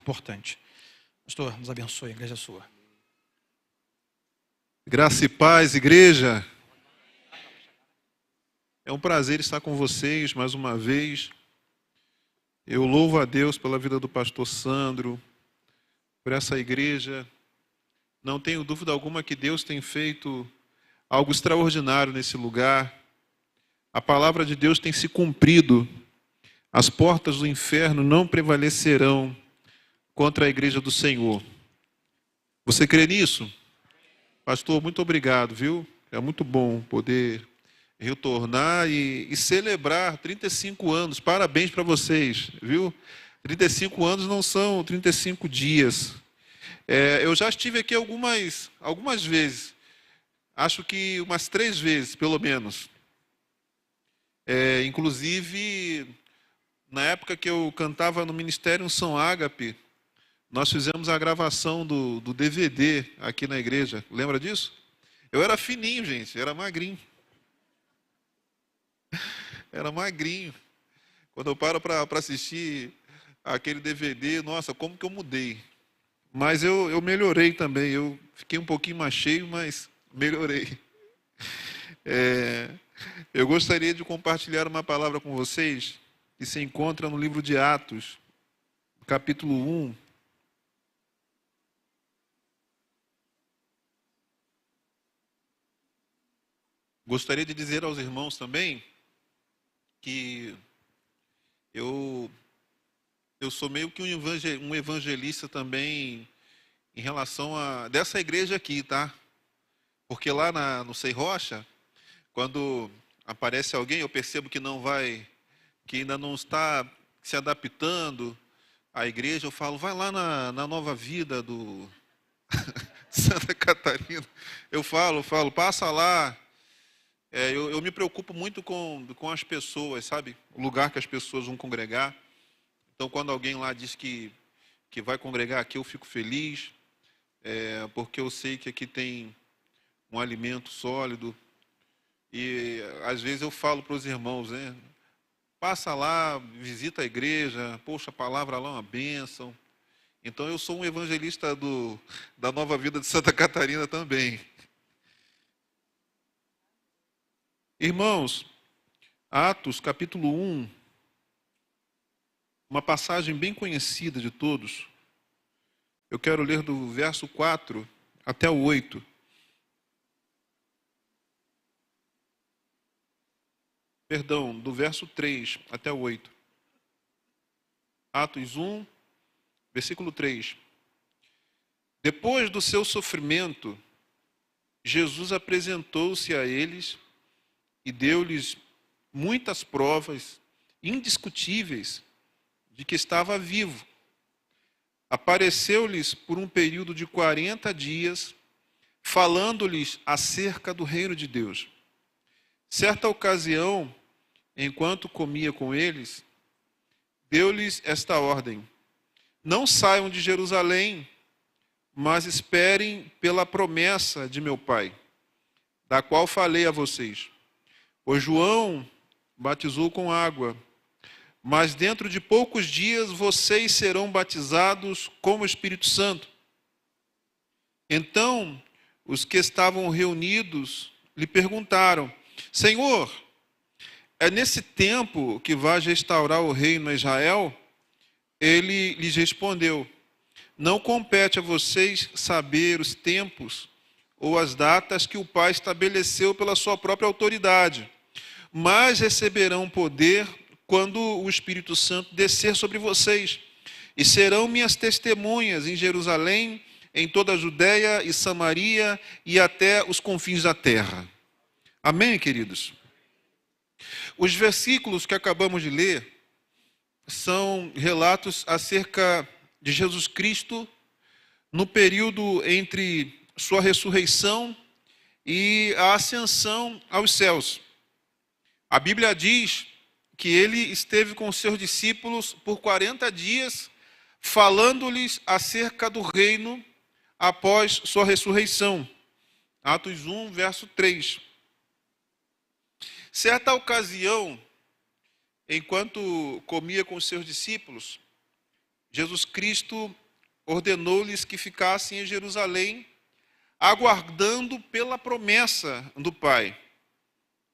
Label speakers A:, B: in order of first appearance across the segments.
A: Importante. Pastor, nos abençoe, a igreja é sua.
B: Graça e paz, igreja. É um prazer estar com vocês mais uma vez. Eu louvo a Deus pela vida do pastor Sandro, por essa igreja. Não tenho dúvida alguma que Deus tem feito algo extraordinário nesse lugar. A palavra de Deus tem se cumprido. As portas do inferno não prevalecerão contra a igreja do Senhor. Você crê nisso? Pastor, muito obrigado, viu? É muito bom poder retornar e celebrar 35 anos. Parabéns para vocês, viu? 35 anos não são 35 dias. Eu já estive aqui algumas vezes. Acho que umas 3 vezes, pelo menos. Inclusive, na época que eu cantava no Ministério São Ágape, nós fizemos a gravação do DVD aqui na igreja. Lembra disso? Eu era fininho, gente. Era magrinho. Era magrinho. Quando eu paro para assistir aquele DVD, nossa, como que eu mudei. Mas eu melhorei também. Eu fiquei um pouquinho mais cheio, mas melhorei. Eu gostaria de compartilhar uma palavra com vocês que se encontra no livro de Atos, capítulo 1. Gostaria de dizer aos irmãos também que eu sou meio que um evangelista também em relação a dessa igreja aqui, tá? Porque lá no Sei Rocha, quando aparece alguém, eu percebo que que ainda não está se adaptando à igreja, eu falo, vai lá na Nova Vida do Santa Catarina. Eu falo, passa lá. Eu me preocupo muito com as pessoas, sabe? O lugar que as pessoas vão congregar. Então, quando alguém lá diz que vai congregar aqui, eu fico feliz, porque eu sei que aqui tem um alimento sólido. E, às vezes, eu falo para os irmãos, né? Passa lá, visita a igreja, poxa, a palavra lá é uma bênção. Então, eu sou um evangelista da Nova Vida de Santa Catarina também. Irmãos, Atos, capítulo 1, uma passagem bem conhecida de todos. Eu quero ler do verso 4 até o 8. Perdão, do verso 3 até o 8. Atos 1, versículo 3. Depois do seu sofrimento, Jesus apresentou-se a eles e deu-lhes muitas provas indiscutíveis de que estava vivo. Apareceu-lhes por um período de 40 dias, falando-lhes acerca do reino de Deus. Certa ocasião, enquanto comia com eles, deu-lhes esta ordem: não saiam de Jerusalém, mas esperem pela promessa de meu Pai, da qual falei a vocês. Pois João batizou com água, mas dentro de poucos dias vocês serão batizados com o Espírito Santo. Então, os que estavam reunidos lhe perguntaram: Senhor, é nesse tempo que vais restaurar o reino a Israel? Ele lhes respondeu: não compete a vocês saber os tempos ou as datas que o Pai estabeleceu pela sua própria autoridade, mas receberão poder quando o Espírito Santo descer sobre vocês, e serão minhas testemunhas em Jerusalém, em toda a Judéia e Samaria e até os confins da terra. Amém, queridos? Os versículos que acabamos de ler são relatos acerca de Jesus Cristo no período entre sua ressurreição e a ascensão aos céus. A Bíblia diz que ele esteve com seus discípulos por 40 dias, falando-lhes acerca do reino após sua ressurreição. Atos 1, verso 3. Certa ocasião, enquanto comia com seus discípulos, Jesus Cristo ordenou-lhes que ficassem em Jerusalém, aguardando pela promessa do Pai.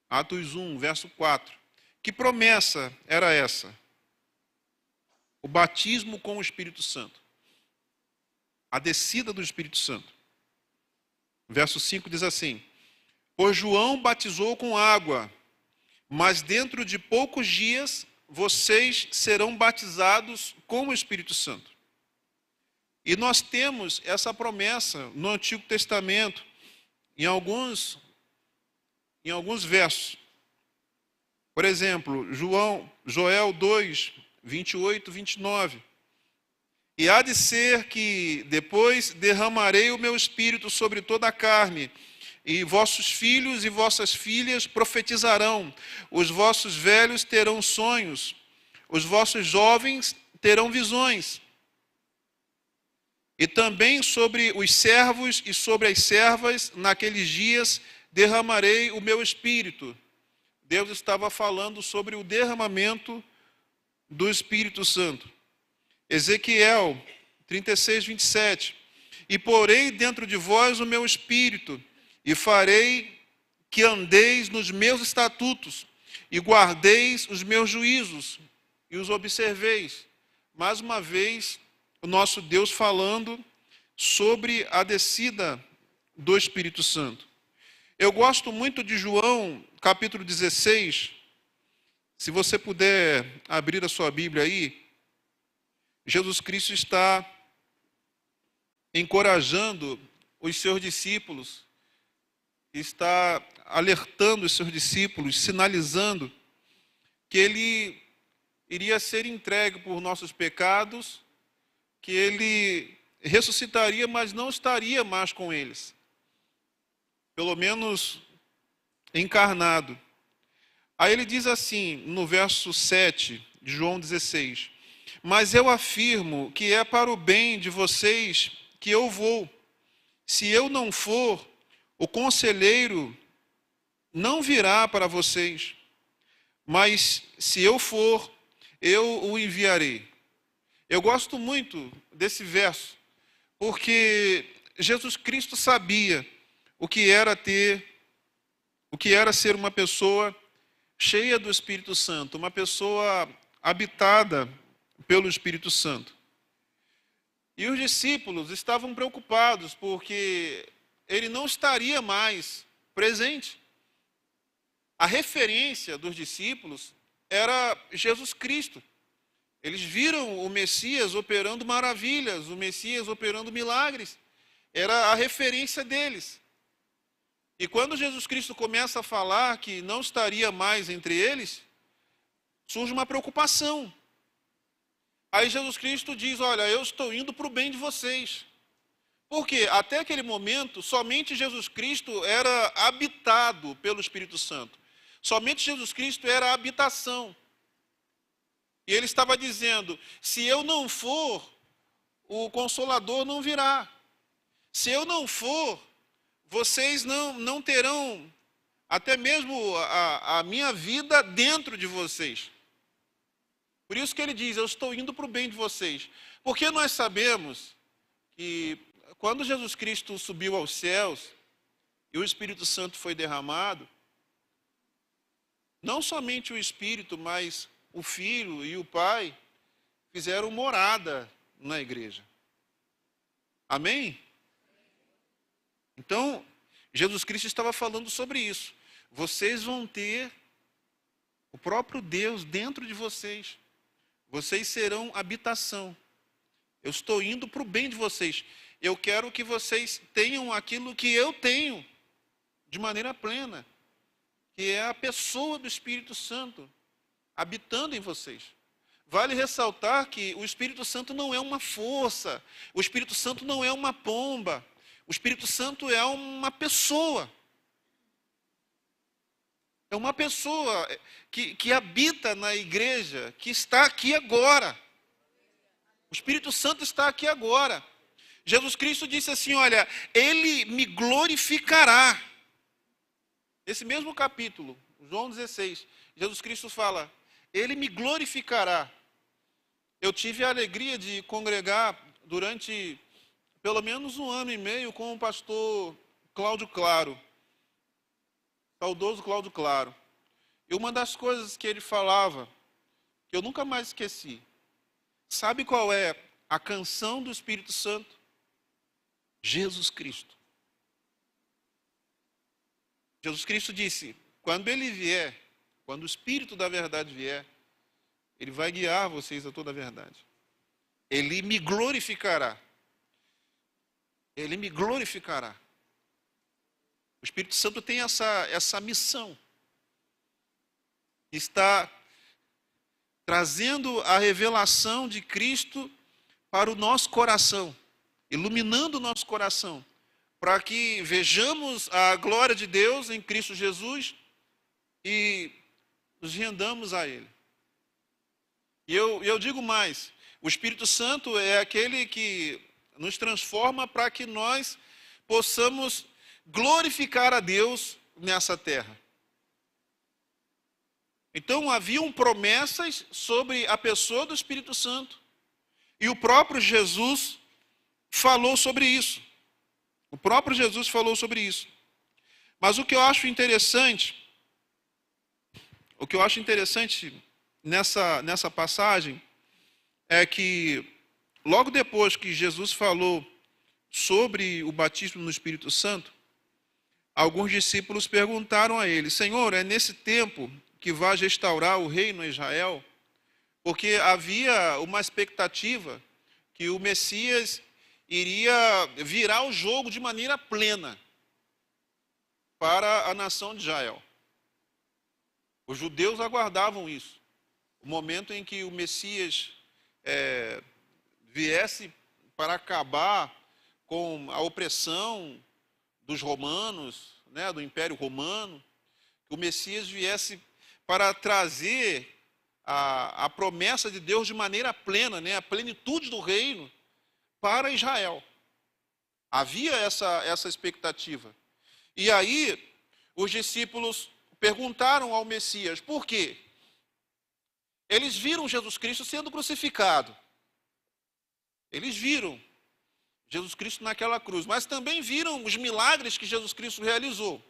B: Atos 1, verso 4. Que promessa era essa? O batismo com o Espírito Santo. A descida do Espírito Santo. Verso 5 diz assim: pois João batizou com água, mas dentro de poucos dias vocês serão batizados com o Espírito Santo. E nós temos essa promessa no Antigo Testamento, em alguns versos. Por exemplo, Joel 2, 28, 29. E há de ser que depois derramarei o meu espírito sobre toda a carne, e vossos filhos e vossas filhas profetizarão, os vossos velhos terão sonhos, os vossos jovens terão visões. E também sobre os servos e sobre as servas, naqueles dias, derramarei o meu espírito. Deus estava falando sobre o derramamento do Espírito Santo. Ezequiel 36, 27. E porei dentro de vós o meu espírito, e farei que andeis nos meus estatutos, e guardeis os meus juízos, e os observeis. Mais uma vez, o nosso Deus falando sobre a descida do Espírito Santo. Eu gosto muito de João, capítulo 16. Se você puder abrir a sua Bíblia aí, Jesus Cristo está encorajando os seus discípulos, está alertando os seus discípulos, sinalizando que ele iria ser entregue por nossos pecados, que ele ressuscitaria, mas não estaria mais com eles, pelo menos encarnado. Aí ele diz assim, no verso 7 de João 16: mas eu afirmo que é para o bem de vocês que eu vou. Se eu não for, o conselheiro não virá para vocês. Mas se eu for, eu o enviarei. Eu gosto muito desse verso, porque Jesus Cristo sabia o que era ser uma pessoa cheia do Espírito Santo, uma pessoa habitada pelo Espírito Santo. E os discípulos estavam preocupados porque ele não estaria mais presente. A referência dos discípulos era Jesus Cristo. Eles viram o Messias operando maravilhas, o Messias operando milagres. Era a referência deles. E quando Jesus Cristo começa a falar que não estaria mais entre eles, surge uma preocupação. Aí Jesus Cristo diz: olha, eu estou indo para o bem de vocês. Porque até aquele momento, somente Jesus Cristo era habitado pelo Espírito Santo. Somente Jesus Cristo era a habitação. E ele estava dizendo: se eu não for, o Consolador não virá. Se eu não for, vocês não terão até mesmo a minha vida dentro de vocês. Por isso que ele diz: eu estou indo para o bem de vocês. Porque nós sabemos que quando Jesus Cristo subiu aos céus e o Espírito Santo foi derramado, não somente o Espírito, mas o Filho e o Pai fizeram morada na igreja. Amém? Então, Jesus Cristo estava falando sobre isso. Vocês vão ter o próprio Deus dentro de vocês. Vocês serão habitação. Eu estou indo para o bem de vocês. Eu quero que vocês tenham aquilo que eu tenho, de maneira plena, que é a pessoa do Espírito Santo, habitando em vocês. Vale ressaltar que o Espírito Santo não é uma força, o Espírito Santo não é uma pomba, o Espírito Santo é uma pessoa. É uma pessoa que habita na igreja, que está aqui agora. O Espírito Santo está aqui agora. Jesus Cristo disse assim: olha, Ele me glorificará. Esse mesmo capítulo, João 16, Jesus Cristo fala: Ele me glorificará. eu tive a alegria de congregar durante pelo menos 1 ano e meio com o pastor Cláudio Claro, saudoso Cláudio Claro. E uma das coisas que ele falava, que eu nunca mais esqueci, sabe qual é a canção do Espírito Santo? Jesus Cristo. Jesus Cristo disse, quando ele vier, quando o Espírito da verdade vier, ele vai guiar vocês a toda a verdade. Ele me glorificará. Ele me glorificará. O Espírito Santo tem essa missão. Está trazendo a revelação de Cristo para o nosso coração, iluminando o nosso coração, para que vejamos a glória de Deus em Cristo Jesus e nos rendamos a Ele. E eu digo mais, o Espírito Santo é aquele que nos transforma para que nós possamos glorificar a Deus nessa terra. Então, haviam promessas sobre a pessoa do Espírito Santo. E o próprio Jesus falou sobre isso. O próprio Jesus falou sobre isso. Mas o que eu acho interessante nessa passagem é que, logo depois que Jesus falou sobre o batismo no Espírito Santo, alguns discípulos perguntaram a ele, Senhor, é nesse tempo que vai restaurar o reino em Israel? Porque havia uma expectativa que o Messias iria virar o jogo de maneira plena para a nação de Israel. Os judeus aguardavam isso. O momento em que o Messias viesse para acabar com a opressão dos romanos, né, do Império Romano, que o Messias viesse para trazer a promessa de Deus de maneira plena, né, a plenitude do reino para Israel. Havia essa expectativa. E aí, os discípulos perguntaram ao Messias, por quê? Eles viram Jesus Cristo sendo crucificado. Eles viram Jesus Cristo naquela cruz, mas também viram os milagres que Jesus Cristo realizou.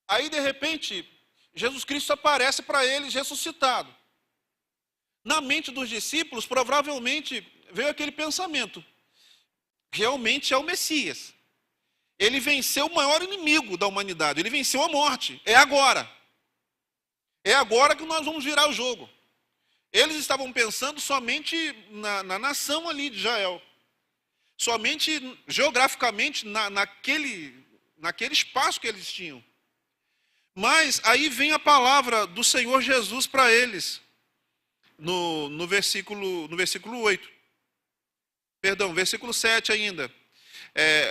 B: Aí, de repente, Jesus Cristo aparece para eles ressuscitado. Na mente dos discípulos, provavelmente, veio aquele pensamento. Realmente é o Messias. Ele venceu o maior inimigo da humanidade. Ele venceu a morte. É agora. É agora que nós vamos virar o jogo. Eles estavam pensando somente na nação ali de Israel. Somente geograficamente naquele espaço que eles tinham. Mas aí vem a palavra do Senhor Jesus para eles. No versículo 8. Perdão, versículo 7 ainda.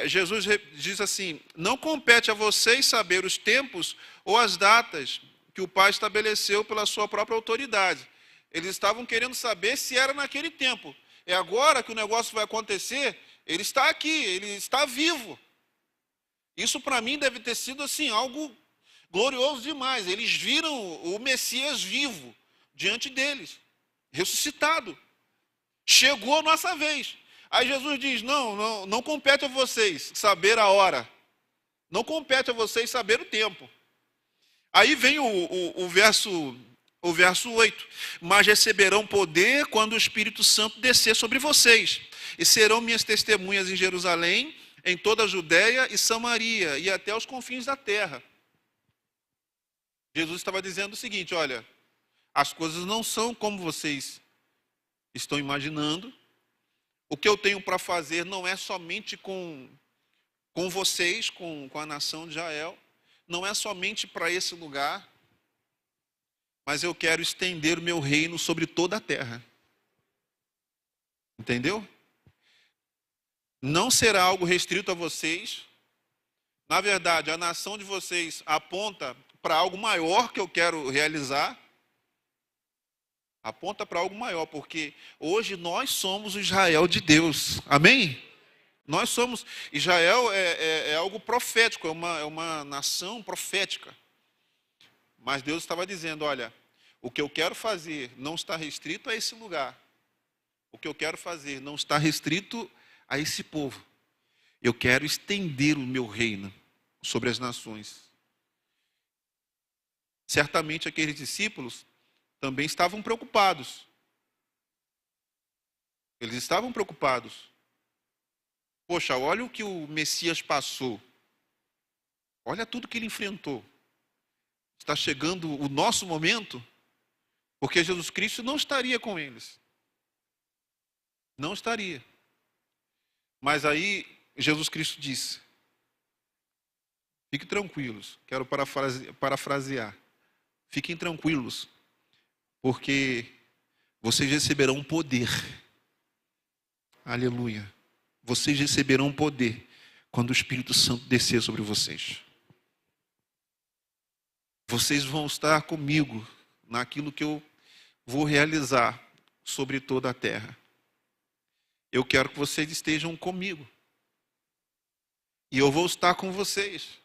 B: Jesus diz assim, não compete a vocês saber os tempos ou as datas que o Pai estabeleceu pela sua própria autoridade. Eles estavam querendo saber se era naquele tempo. É agora que o negócio vai acontecer, ele está aqui, ele está vivo. Isso para mim deve ter sido assim, algo glorioso demais. Eles viram o Messias vivo diante deles, ressuscitado. Chegou a nossa vez. Aí Jesus diz, não compete a vocês saber a hora. Não compete a vocês saber o tempo. Aí vem o verso 8. Mas receberão poder quando o Espírito Santo descer sobre vocês. E serão minhas testemunhas em Jerusalém, em toda a Judéia e Samaria, e até os confins da terra. Jesus estava dizendo o seguinte, olha, as coisas não são como vocês estão imaginando. O que eu tenho para fazer não é somente com vocês, com a nação de Israel, não é somente para esse lugar, mas eu quero estender o meu reino sobre toda a terra. Entendeu? Não será algo restrito a vocês. Na verdade, a nação de vocês aponta para algo maior que eu quero realizar. Aponta para algo maior, porque hoje nós somos o Israel de Deus. Amém? Nós somos. Israel é algo profético, é uma nação profética. Mas Deus estava dizendo, olha, O que eu quero fazer não está restrito a esse lugar. O que eu quero fazer não está restrito a esse povo. Eu quero estender o meu reino sobre as nações. Certamente aqueles discípulos também estavam preocupados. Eles estavam preocupados. Poxa, olha o que o Messias passou. Olha tudo que ele enfrentou. Está chegando o nosso momento, porque Jesus Cristo não estaria com eles. Não estaria. Mas aí Jesus Cristo disse: fiquem tranquilos. Quero parafrasear. Fiquem tranquilos, porque vocês receberão poder. Aleluia. Vocês receberão poder quando o Espírito Santo descer sobre vocês. Vocês vão estar comigo naquilo que eu vou realizar sobre toda a terra. Eu quero que vocês estejam comigo. E eu vou estar com vocês.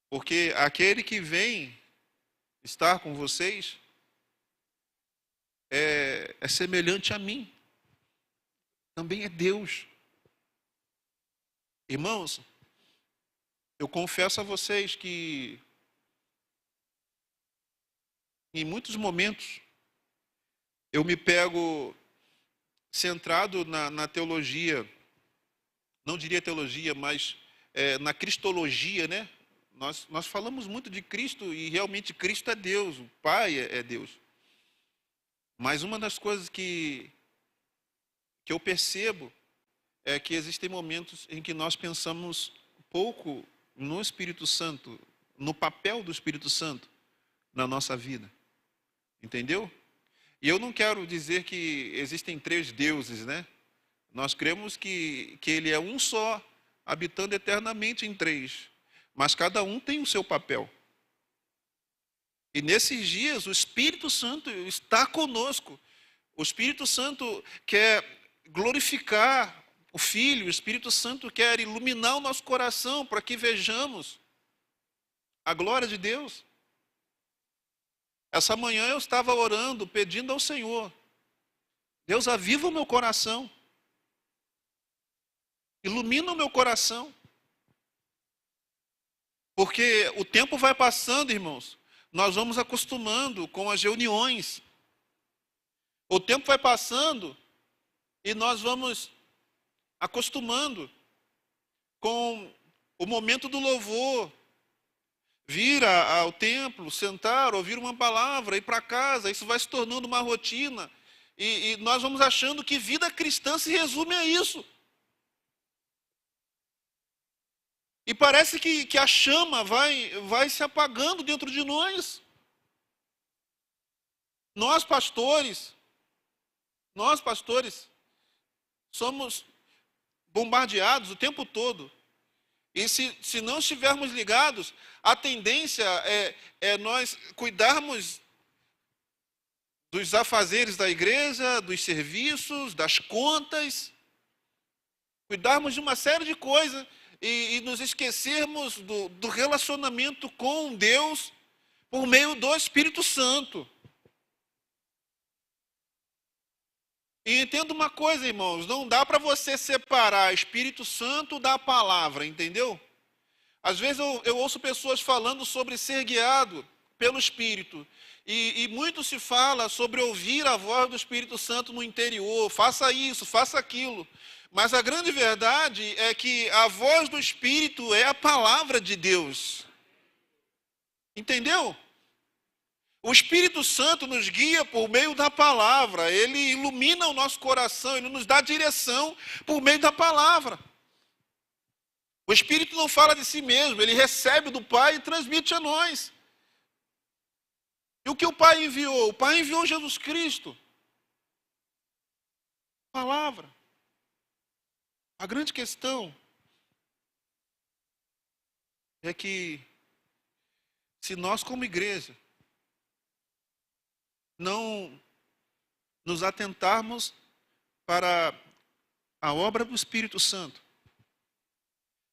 B: Porque aquele que vem estar com vocês é semelhante a mim. Também é Deus. Irmãos, eu confesso a vocês que em muitos momentos eu me pego centrado na teologia, não diria teologia, mas na cristologia, né? Nós falamos muito de Cristo e realmente Cristo é Deus, o Pai é Deus. Mas uma das coisas que eu percebo é que existem momentos em que nós pensamos pouco no Espírito Santo, no papel do Espírito Santo na nossa vida. Entendeu? E eu não quero dizer que existem 3 deuses, né? Nós cremos que ele é um só, habitando eternamente em 3. Mas cada um tem o seu papel. E nesses dias o Espírito Santo está conosco. O Espírito Santo quer glorificar o Filho, o Espírito Santo quer iluminar o nosso coração para que vejamos a glória de Deus. Essa manhã eu estava orando, pedindo ao Senhor: Deus, aviva o meu coração. Ilumina o meu coração. Porque o tempo vai passando, irmãos. Nós vamos acostumando com as reuniões. O tempo vai passando e nós vamos acostumando com o momento do louvor. Vir ao templo, sentar, ouvir uma palavra, ir para casa. Isso vai se tornando uma rotina. E nós vamos achando que vida cristã se resume a isso. E parece que a chama vai se apagando dentro de nós. Nós pastores, somos bombardeados o tempo todo. E se não estivermos ligados, a tendência é nós cuidarmos dos afazeres da igreja, dos serviços, das contas, cuidarmos de uma série de coisas e nos esquecermos do relacionamento com Deus por meio do Espírito Santo. E entenda uma coisa, irmãos, não dá para você separar Espírito Santo da palavra, entendeu? Às vezes eu ouço pessoas falando sobre ser guiado pelo Espírito. E muito se fala sobre ouvir a voz do Espírito Santo no interior. Faça isso, faça aquilo. Mas a grande verdade é que a voz do Espírito é a palavra de Deus. Entendeu? O Espírito Santo nos guia por meio da palavra. Ele ilumina o nosso coração, ele nos dá direção por meio da palavra. O Espírito não fala de si mesmo, ele recebe do Pai e transmite a nós. E o que o Pai enviou? O Pai enviou Jesus Cristo. Palavra. A grande questão é que se nós como igreja não nos atentarmos para a obra do Espírito Santo,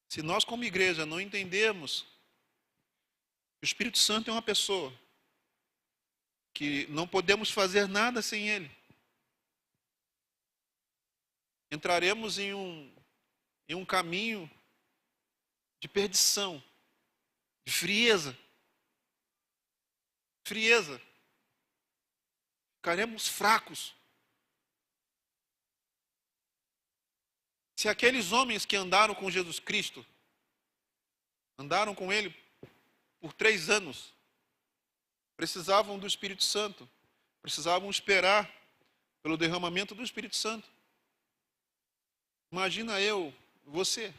B: se nós como igreja não entendermos que o Espírito Santo é uma pessoa, que não podemos fazer nada sem Ele. Entraremos em um caminho de perdição, de frieza. Frieza. Ficaremos fracos. Se aqueles homens que andaram com Jesus Cristo, andaram com Ele por 3 anos, precisavam do Espírito Santo, precisavam esperar pelo derramamento do Espírito Santo. Imagina eu, você.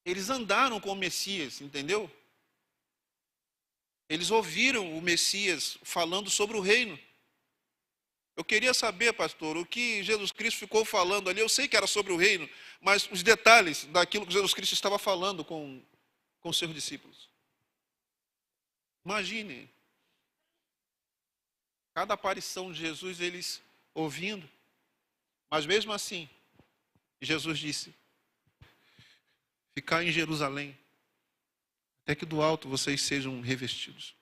B: Eles andaram com o Messias, entendeu? Eles ouviram o Messias falando sobre o reino. Eu queria saber, pastor, o que Jesus Cristo ficou falando ali. Eu sei que era sobre o reino, mas os detalhes daquilo que Jesus Cristo estava falando com seus discípulos. Imagine, cada aparição de Jesus, eles ouvindo, mas mesmo assim, Jesus disse: ficar em Jerusalém, até que do alto vocês sejam revestidos.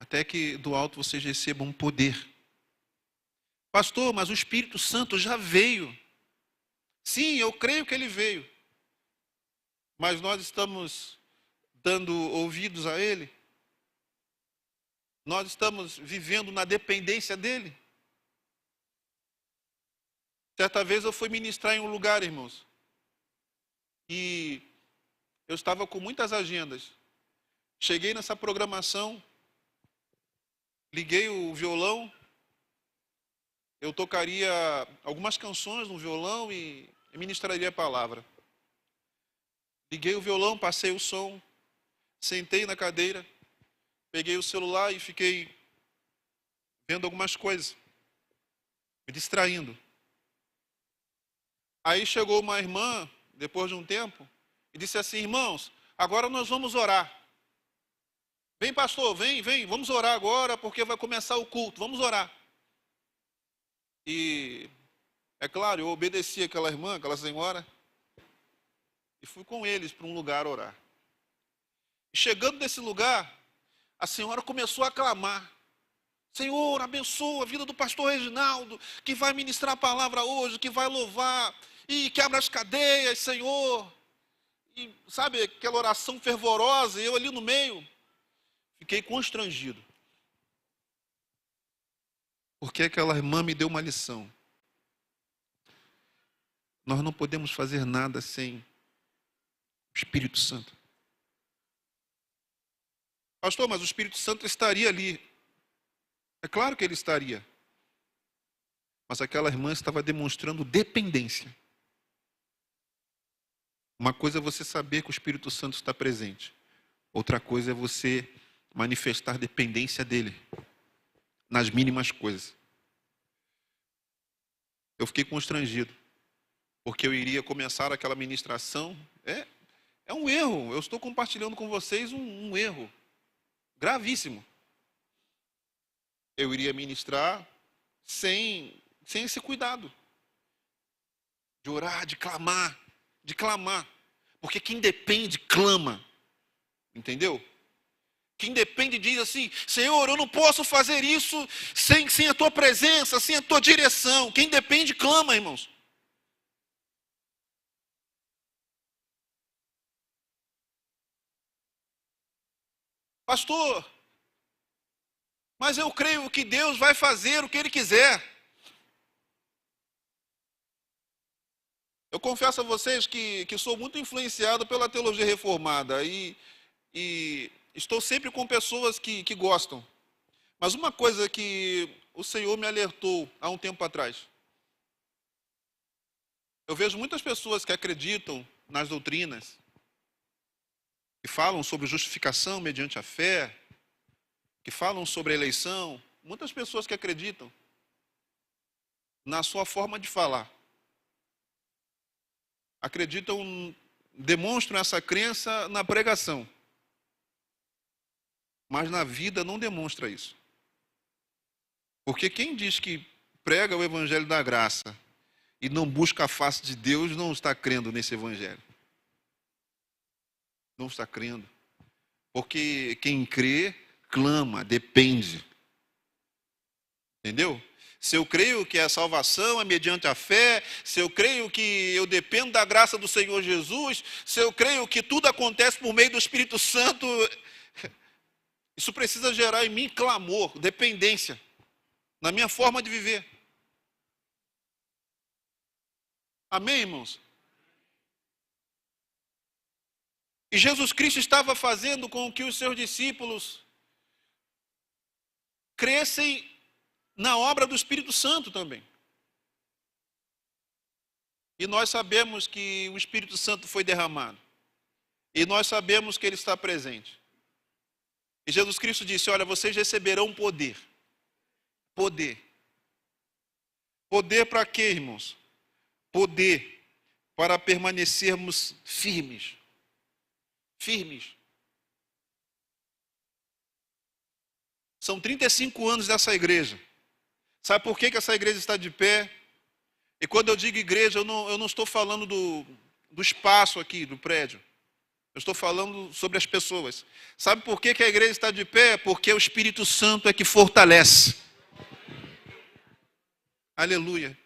B: Até que do alto vocês recebam poder. Pastor, mas o Espírito Santo já veio. Sim, eu creio que ele veio. Mas nós estamos dando ouvidos a ele? Nós estamos vivendo na dependência dele? Certa vez eu fui ministrar em um lugar, irmãos, e eu estava com muitas agendas. Cheguei nessa programação, liguei o violão, eu tocaria algumas canções no violão e ministraria a palavra. Liguei o violão, passei o som, sentei na cadeira, peguei o celular e fiquei vendo algumas coisas, me distraindo. Aí chegou uma irmã, depois de um tempo, e disse assim: irmãos, agora nós vamos orar. Vem, pastor, vem, vamos orar agora, porque vai começar o culto, vamos orar. E, é claro, eu obedeci aquela irmã, aquela senhora, e fui com eles para um lugar orar. E chegando nesse lugar, a senhora começou a clamar: Senhor, abençoa a vida do pastor Reginaldo, que vai ministrar a palavra hoje, que vai louvar, e quebra as cadeias, Senhor. E sabe, aquela oração fervorosa, e eu ali no meio, fiquei constrangido. Porque aquela irmã me deu uma lição. Nós não podemos fazer nada sem o Espírito Santo. Pastor, mas o Espírito Santo estaria ali. É claro que ele estaria. Mas aquela irmã estava demonstrando dependência. Uma coisa é você saber que o Espírito Santo está presente. Outra coisa é você manifestar dependência dele nas mínimas coisas. Eu fiquei constrangido, porque eu iria começar aquela ministração. É um erro. Eu estou compartilhando com vocês um erro gravíssimo. Eu iria ministrar sem esse cuidado de orar, de clamar. Porque quem depende, clama. Entendeu? Quem depende diz assim: Senhor, eu não posso fazer isso sem a tua presença, sem a tua direção. Quem depende, clama, irmãos. Pastor, mas eu creio que Deus vai fazer o que Ele quiser. Eu confesso a vocês que sou muito influenciado pela teologia reformada e estou sempre com pessoas que gostam. Mas uma coisa que o Senhor me alertou há um tempo atrás. Eu vejo muitas pessoas que acreditam nas doutrinas, que falam sobre justificação mediante a fé, que falam sobre a eleição. Muitas pessoas que acreditam na sua forma de falar. Acreditam, demonstram essa crença na pregação. Mas na vida não demonstra isso. Porque quem diz que prega o evangelho da graça e não busca a face de Deus, não está crendo nesse evangelho. Não está crendo. Porque quem crê, clama, depende. Entendeu? Se eu creio que a salvação é mediante a fé, se eu creio que eu dependo da graça do Senhor Jesus, se eu creio que tudo acontece por meio do Espírito Santo, isso precisa gerar em mim clamor, dependência, na minha forma de viver. Amém, irmãos? E Jesus Cristo estava fazendo com que os seus discípulos crescem na obra do Espírito Santo também. E nós sabemos que o Espírito Santo foi derramado. E nós sabemos que ele está presente. E Jesus Cristo disse: olha, vocês receberão poder. Poder. Poder para quê, irmãos? Poder para permanecermos firmes. Firmes. São 35 anos dessa igreja. Sabe por que essa igreja está de pé? E quando eu digo igreja, eu não estou falando do espaço aqui, do prédio. Eu estou falando sobre as pessoas. Sabe por que a igreja está de pé? Porque o Espírito Santo é que fortalece. Aleluia.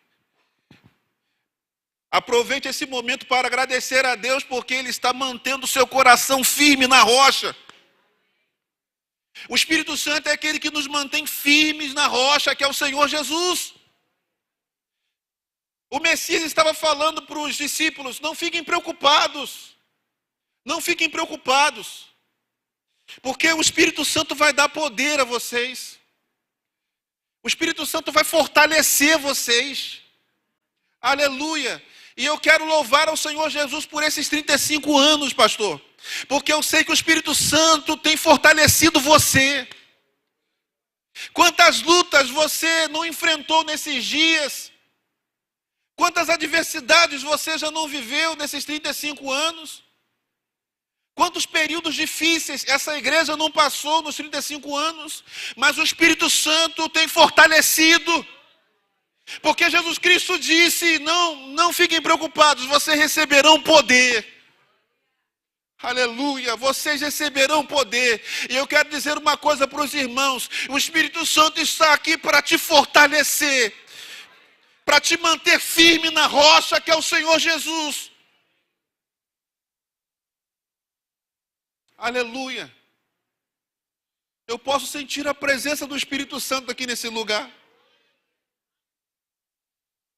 B: Aproveite esse momento para agradecer a Deus, porque Ele está mantendo o seu coração firme na rocha. O Espírito Santo é aquele que nos mantém firmes na rocha, que é o Senhor Jesus. O Messias estava falando para os discípulos: não fiquem preocupados. Não fiquem preocupados. Porque o Espírito Santo vai dar poder a vocês. O Espírito Santo vai fortalecer vocês. Aleluia. E eu quero louvar ao Senhor Jesus por esses 35 anos, pastor. Porque eu sei que o Espírito Santo tem fortalecido você. Quantas lutas você não enfrentou nesses dias? Quantas adversidades você já não viveu nesses 35 anos? Quantos períodos difíceis essa igreja não passou nos 35 anos? Mas o Espírito Santo tem fortalecido. Porque Jesus Cristo disse: não fiquem preocupados, vocês receberão poder. Aleluia, vocês receberão poder. E eu quero dizer uma coisa para os irmãos: o Espírito Santo está aqui para te fortalecer, para te manter firme na rocha que é o Senhor Jesus. Aleluia. Eu posso sentir a presença do Espírito Santo aqui nesse lugar.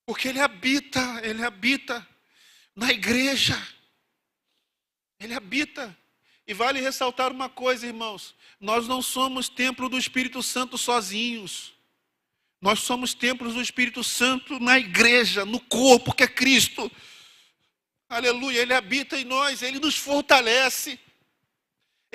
B: Porque Ele habita na igreja. Ele habita. E vale ressaltar uma coisa, irmãos: nós não somos templo do Espírito Santo sozinhos. Nós somos templos do Espírito Santo na igreja, no corpo que é Cristo. Aleluia, Ele habita em nós, Ele nos fortalece.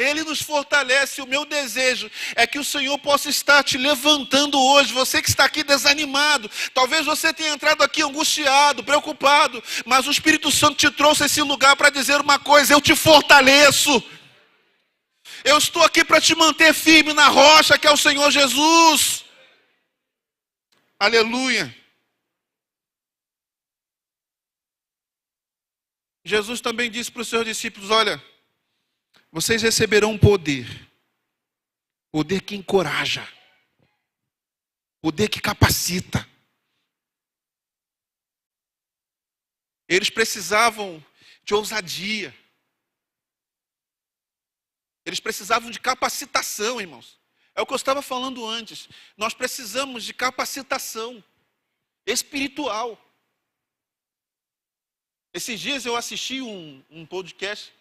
B: Ele nos fortalece. O meu desejo é que o Senhor possa estar te levantando hoje. Você que está aqui desanimado, talvez você tenha entrado aqui angustiado, preocupado, mas o Espírito Santo te trouxe a esse lugar para dizer uma coisa: eu te fortaleço. Eu estou aqui para te manter firme na rocha que é o Senhor Jesus. Aleluia. Jesus também disse para os seus discípulos: olha, vocês receberão poder. Poder que encoraja. Poder que capacita. Eles precisavam de ousadia. Eles precisavam de capacitação, irmãos. É o que eu estava falando antes. Nós precisamos de capacitação espiritual. Esses dias eu assisti um podcast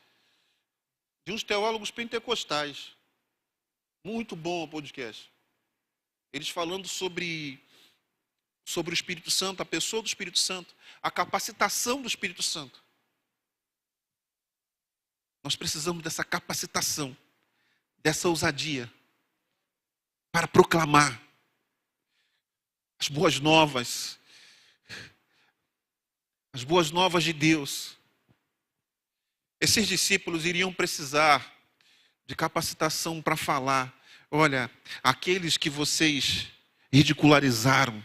B: de uns teólogos pentecostais. Muito bom o podcast. Eles falando sobre o Espírito Santo, a pessoa do Espírito Santo, a capacitação do Espírito Santo. Nós precisamos dessa capacitação, dessa ousadia, para proclamar as boas novas de Deus. Esses discípulos iriam precisar de capacitação para falar: olha, aqueles que vocês ridicularizaram,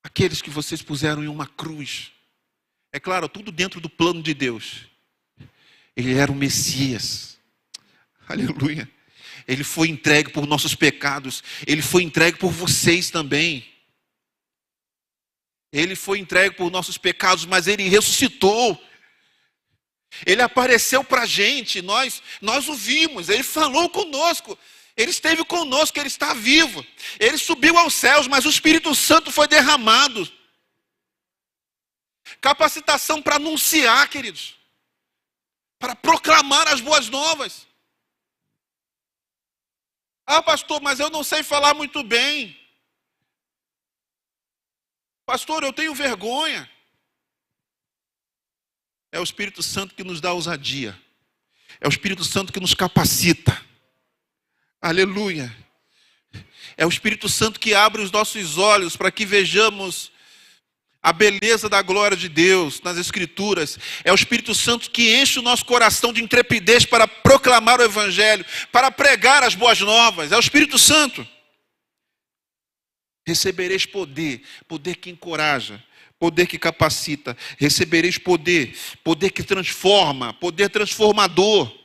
B: aqueles que vocês puseram em uma cruz, é claro, tudo dentro do plano de Deus. Ele era o Messias. Aleluia. Ele foi entregue por nossos pecados. Ele foi entregue por vocês também. Ele foi entregue por nossos pecados, mas ele ressuscitou. Ele apareceu para a gente, nós o vimos, ele falou conosco. Ele esteve conosco, ele está vivo. Ele subiu aos céus, mas o Espírito Santo foi derramado. Capacitação para anunciar, queridos. Para proclamar as boas novas. Ah, pastor, mas eu não sei falar muito bem. Pastor, eu tenho vergonha. É o Espírito Santo que nos dá ousadia. É o Espírito Santo que nos capacita. Aleluia. É o Espírito Santo que abre os nossos olhos para que vejamos a beleza da glória de Deus nas Escrituras. É o Espírito Santo que enche o nosso coração de intrepidez para proclamar o Evangelho, para pregar as boas novas. É o Espírito Santo. Recebereis poder, poder que encoraja, poder que capacita. Recebereis poder, poder que transforma, poder transformador.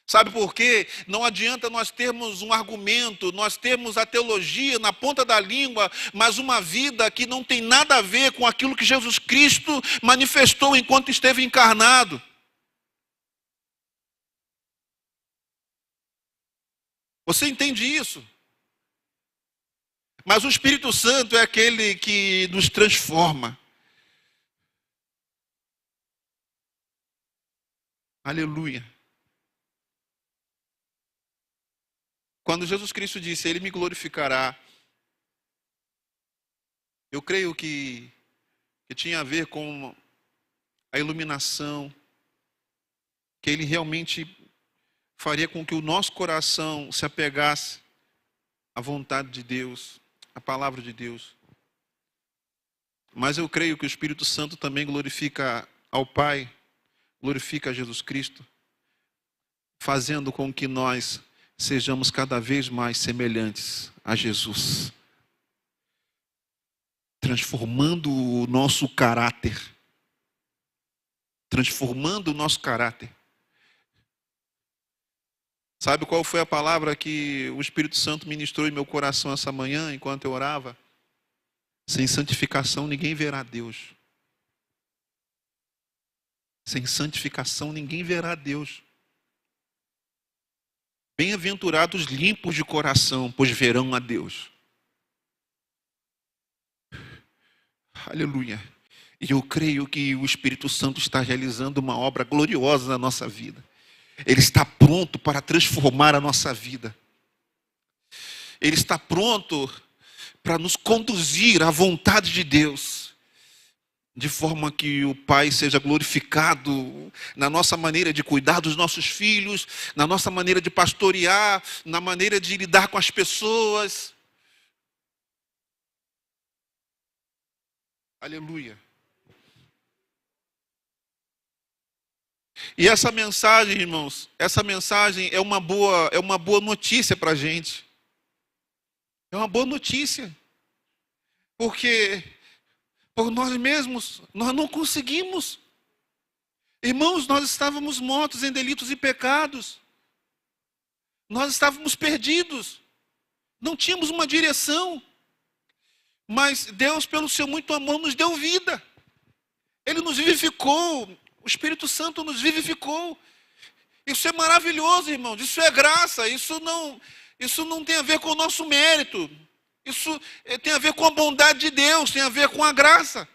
B: Sabe por quê? Não adianta nós termos um argumento, nós termos a teologia na ponta da língua, mas uma vida que não tem nada a ver com aquilo que Jesus Cristo manifestou enquanto esteve encarnado. Você entende isso? Mas o Espírito Santo é aquele que nos transforma. Aleluia. Quando Jesus Cristo disse, Ele me glorificará, eu creio que tinha a ver com a iluminação, que Ele realmente faria com que o nosso coração se apegasse à vontade de Deus, à palavra de Deus. Mas eu creio que o Espírito Santo também glorifica ao Pai, glorifica a Jesus Cristo, fazendo com que nós sejamos cada vez mais semelhantes a Jesus, transformando o nosso caráter, transformando o nosso caráter. Sabe qual foi a palavra que o Espírito Santo ministrou em meu coração essa manhã, enquanto eu orava? Sem santificação ninguém verá Deus. Sem santificação ninguém verá Deus. Bem-aventurados limpos de coração, pois verão a Deus. Aleluia. E eu creio que o Espírito Santo está realizando uma obra gloriosa na nossa vida. Ele está pronto para transformar a nossa vida. Ele está pronto para nos conduzir à vontade de Deus, de forma que o Pai seja glorificado na nossa maneira de cuidar dos nossos filhos, na nossa maneira de pastorear, na maneira de lidar com as pessoas. Aleluia. E essa mensagem, irmãos, essa mensagem é uma boa notícia para a gente. É uma boa notícia. Porque por nós mesmos, nós não conseguimos. Irmãos, nós estávamos mortos em delitos e pecados. Nós estávamos perdidos. Não tínhamos uma direção. Mas Deus, pelo seu muito amor, nos deu vida. Ele nos vivificou. O Espírito Santo nos vivificou. Isso é maravilhoso, irmãos. Isso é graça. Isso não tem a ver com o nosso mérito. Isso tem a ver com a bondade de Deus, tem a ver com a graça.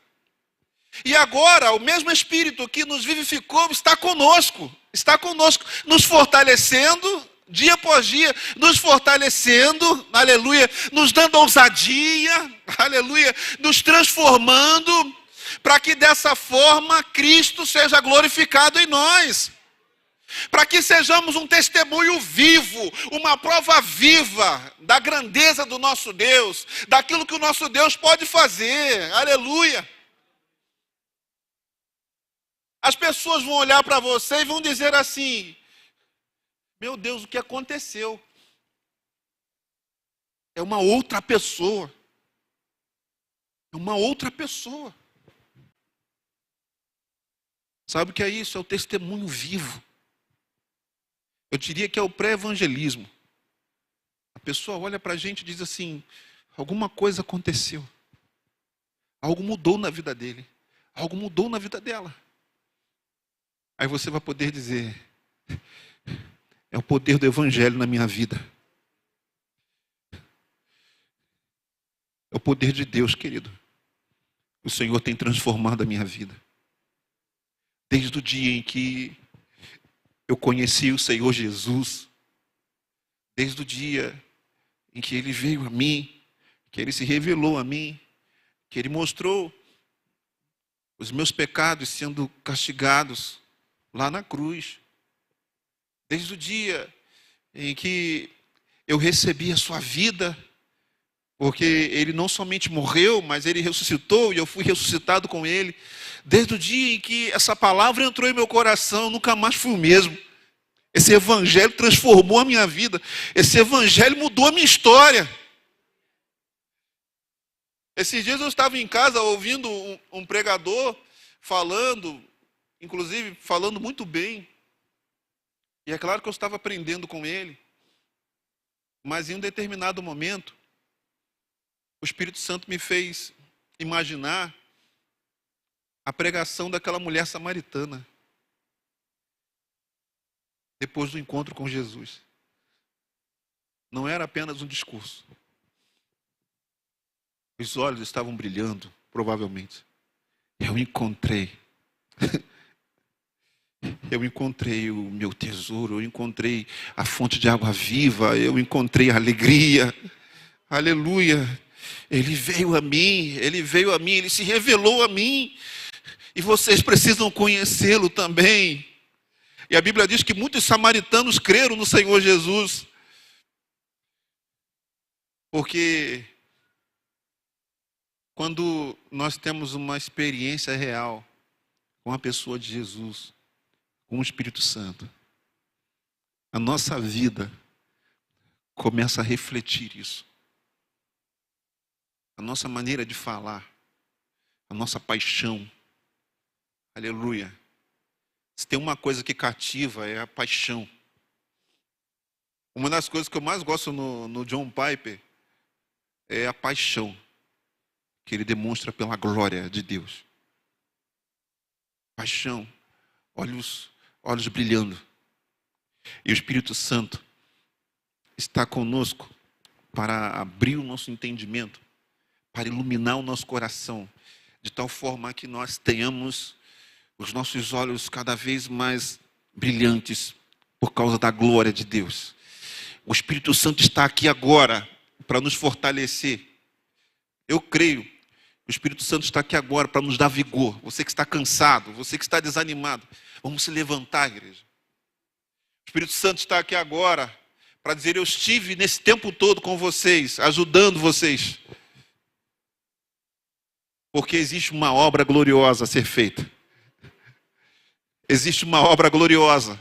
B: E agora, o mesmo Espírito que nos vivificou está conosco, nos fortalecendo, dia após dia, nos fortalecendo, aleluia, nos dando ousadia, aleluia, nos transformando, para que dessa forma Cristo seja glorificado em nós. Para que sejamos um testemunho vivo, uma prova viva da grandeza do nosso Deus, daquilo que o nosso Deus pode fazer, aleluia. As pessoas vão olhar para você e vão dizer assim, meu Deus, o que aconteceu? É uma outra pessoa. É uma outra pessoa. Sabe o que é isso? É o testemunho vivo. Eu diria que é o pré-evangelismo. A pessoa olha para a gente e diz assim, alguma coisa aconteceu. Algo mudou na vida dele. Algo mudou na vida dela. Aí você vai poder dizer, é o poder do evangelho na minha vida. É o poder de Deus, querido. O Senhor tem transformado a minha vida. Desde o dia em que eu conheci o Senhor Jesus, desde o dia em que Ele veio a mim, que Ele se revelou a mim, que Ele mostrou os meus pecados sendo castigados lá na cruz. Desde o dia em que eu recebi a sua vida, porque Ele não somente morreu, mas Ele ressuscitou e eu fui ressuscitado com Ele. Desde o dia em que essa palavra entrou em meu coração, nunca mais fui o mesmo. Esse evangelho transformou a minha vida. Esse evangelho mudou a minha história. Esses dias eu estava em casa ouvindo um pregador falando, inclusive falando muito bem. E é claro que eu estava aprendendo com ele. Mas em um determinado momento, o Espírito Santo me fez imaginar a pregação daquela mulher samaritana. Depois do encontro com Jesus. Não era apenas um discurso. Os olhos estavam brilhando, provavelmente. Eu encontrei o meu tesouro, eu encontrei a fonte de água viva, eu encontrei a alegria. Aleluia. Ele veio a mim, ele se revelou a mim. E vocês precisam conhecê-lo também. E a Bíblia diz que muitos samaritanos creram no Senhor Jesus. Porque quando nós temos uma experiência real com a pessoa de Jesus, com o Espírito Santo, a nossa vida começa a refletir isso. A nossa maneira de falar, a nossa paixão. Aleluia. Se tem uma coisa que cativa é a paixão. Uma das coisas que eu mais gosto no John Piper é a paixão que ele demonstra pela glória de Deus. Paixão, olhos brilhando. E o Espírito Santo está conosco para abrir o nosso entendimento, para iluminar o nosso coração, de tal forma que nós tenhamos os nossos olhos cada vez mais brilhantes por causa da glória de Deus. O Espírito Santo está aqui agora para nos fortalecer. Eu creio que o Espírito Santo está aqui agora para nos dar vigor. Você que está cansado, você que está desanimado, vamos se levantar, igreja. O Espírito Santo está aqui agora para dizer, eu estive nesse tempo todo com vocês, ajudando vocês. Porque existe uma obra gloriosa a ser feita. Existe uma obra gloriosa.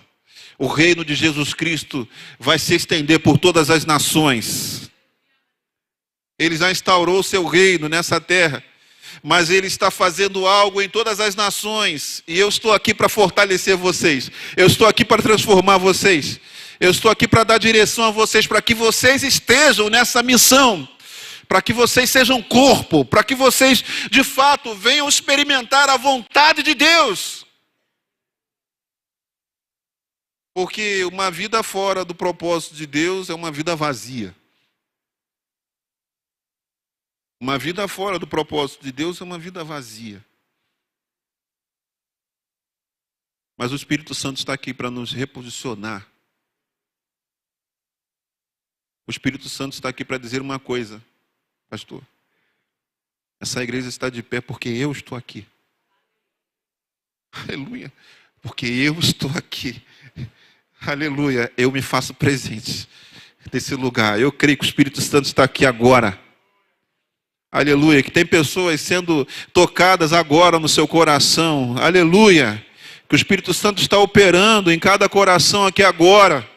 B: O reino de Jesus Cristo vai se estender por todas as nações. Ele já instaurou o seu reino nessa terra. Mas Ele está fazendo algo em todas as nações. E eu estou aqui para fortalecer vocês. Eu estou aqui para transformar vocês. Eu estou aqui para dar direção a vocês, para que vocês estejam nessa missão. Para que vocês sejam corpo. Para que vocês, de fato, venham experimentar a vontade de Deus. Porque uma vida fora do propósito de Deus é uma vida vazia. Uma vida fora do propósito de Deus é uma vida vazia. Mas o Espírito Santo está aqui para nos reposicionar. O Espírito Santo está aqui para dizer uma coisa, pastor. Essa igreja está de pé porque eu estou aqui. Aleluia. Porque eu estou aqui. Aleluia, eu me faço presente nesse lugar. Eu creio que o Espírito Santo está aqui agora. Aleluia, que tem pessoas sendo tocadas agora no seu coração. Aleluia, que o Espírito Santo está operando em cada coração aqui agora.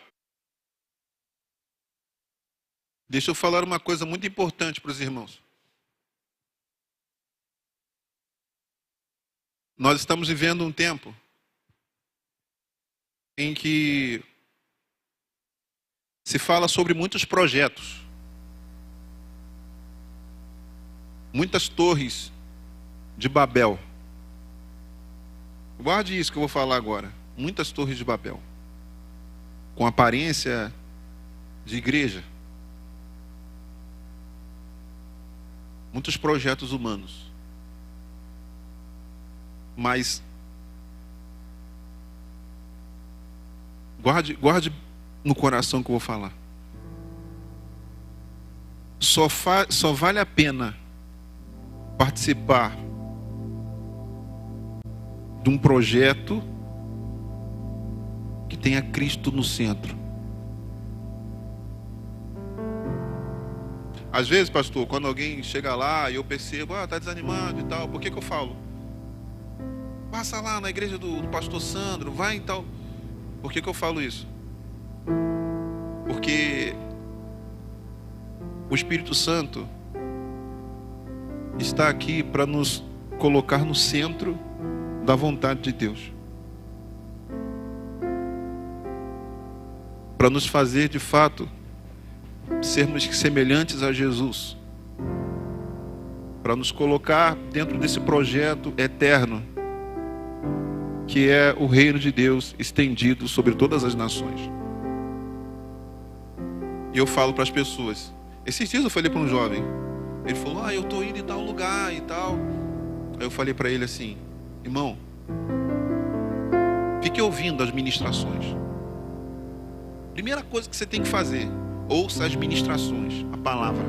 B: Deixa eu falar uma coisa muito importante para os irmãos. Nós estamos vivendo um tempo em que se fala sobre muitos projetos. Muitas torres de Babel. Guarde isso que eu vou falar agora. Muitas torres de Babel. Com aparência de igreja. Muitos projetos humanos. Mas guarde no coração que eu vou falar. Só vale a pena participar de um projeto que tenha Cristo no centro. Às vezes, pastor, quando alguém chega lá e eu percebo, está desanimado e tal, por que eu falo? Passa lá na igreja do pastor Sandro, vai e tal. Por que eu falo isso? Porque o Espírito Santo está aqui para nos colocar no centro da vontade de Deus. Para nos fazer, de fato, sermos semelhantes a Jesus. Para nos colocar dentro desse projeto eterno, que é o reino de Deus estendido sobre todas as nações. E eu falo para as pessoas. Esses dias eu falei para um jovem. Ele falou, eu estou indo em tal lugar e tal. Aí eu falei para ele assim, irmão, fique ouvindo as ministrações. Primeira coisa que você tem que fazer, ouça as ministrações, a palavra.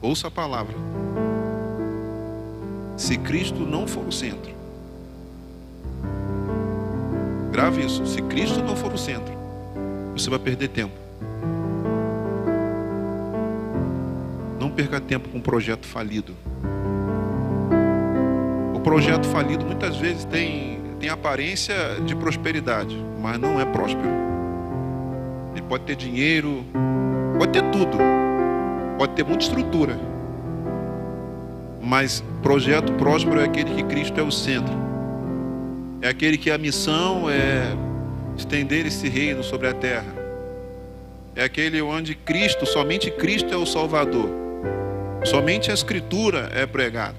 B: Ouça a palavra. Se Cristo não for o centro, grave isso, se Cristo não for o centro, você vai perder tempo. Não perca tempo com um projeto falido. O projeto falido muitas vezes tem aparência de prosperidade, mas não é próspero. Ele pode ter dinheiro, pode ter tudo, pode ter muita estrutura, mas projeto próspero é aquele que Cristo é o centro. É aquele que a missão é estender esse reino sobre a terra. É aquele onde Cristo, somente Cristo é o Salvador. Somente a Escritura é pregada.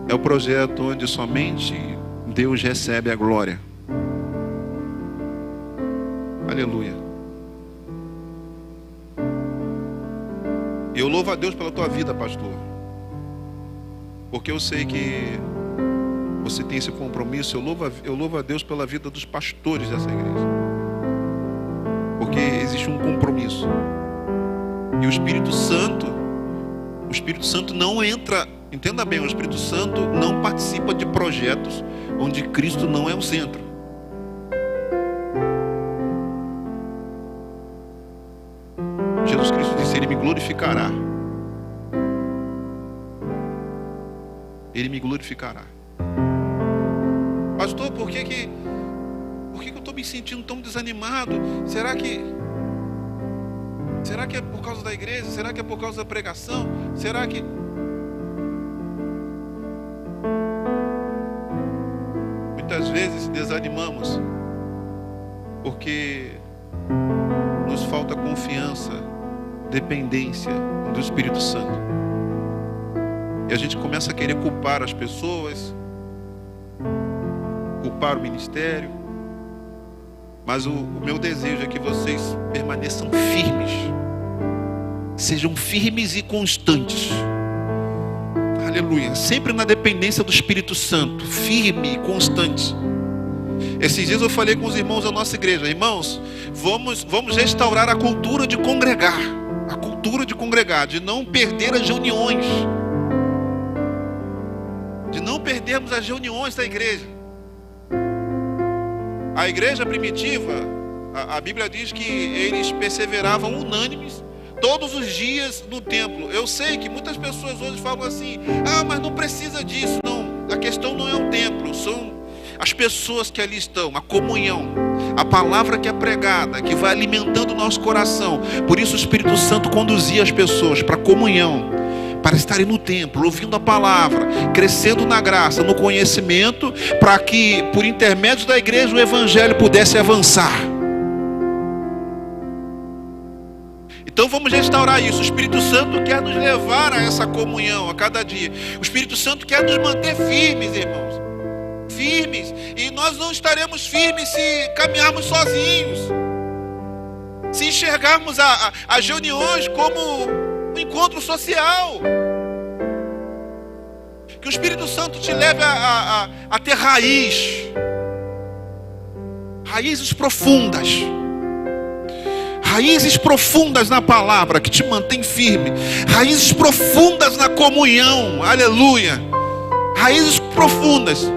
B: É o projeto onde somente Deus recebe a glória. Aleluia. E eu louvo a Deus pela tua vida, pastor. Porque eu sei que você tem esse compromisso. Eu louvo a Deus pela vida dos pastores dessa igreja. Porque existe um compromisso. E o Espírito Santo não entra, entenda bem, o Espírito Santo não participa de projetos onde Cristo não é o centro. Jesus Cristo disse, Ele me glorificará. Ele me glorificará. Pastor, por que eu estou me sentindo tão desanimado? Será que é por causa da igreja? Será que é por causa da pregação? Será que... Muitas vezes desanimamos porque nos falta confiança, dependência do Espírito Santo. E a gente começa a querer culpar as pessoas, culpar o ministério. Mas o meu desejo é que vocês permaneçam firmes. Sejam firmes e constantes. Aleluia. Sempre na dependência do Espírito Santo. Firme e constante. Esses dias eu falei com os irmãos da nossa igreja. Irmãos, vamos restaurar a cultura de congregar. A cultura de congregar. De não perder as reuniões. De não perdermos as reuniões da igreja. A igreja primitiva, a Bíblia diz que eles perseveravam unânimes todos os dias no templo. Eu sei que muitas pessoas hoje falam assim, mas não precisa disso. Não, a questão não é o templo, são as pessoas que ali estão, a comunhão, a palavra que é pregada, que vai alimentando o nosso coração. Por isso o Espírito Santo conduzia as pessoas para a comunhão, para estarem no templo, ouvindo a palavra, crescendo na graça, no conhecimento, para que, por intermédio da igreja, o evangelho pudesse avançar. Então vamos restaurar isso. O Espírito Santo quer nos levar a essa comunhão a cada dia. O Espírito Santo quer nos manter firmes, irmãos. Firmes. E nós não estaremos firmes se caminharmos sozinhos. Se enxergarmos as reuniões como um encontro social. Que o Espírito Santo te leve a ter raiz. Raízes profundas. Raízes profundas na palavra, que te mantém firme. Raízes profundas na comunhão. Aleluia. Raízes profundas.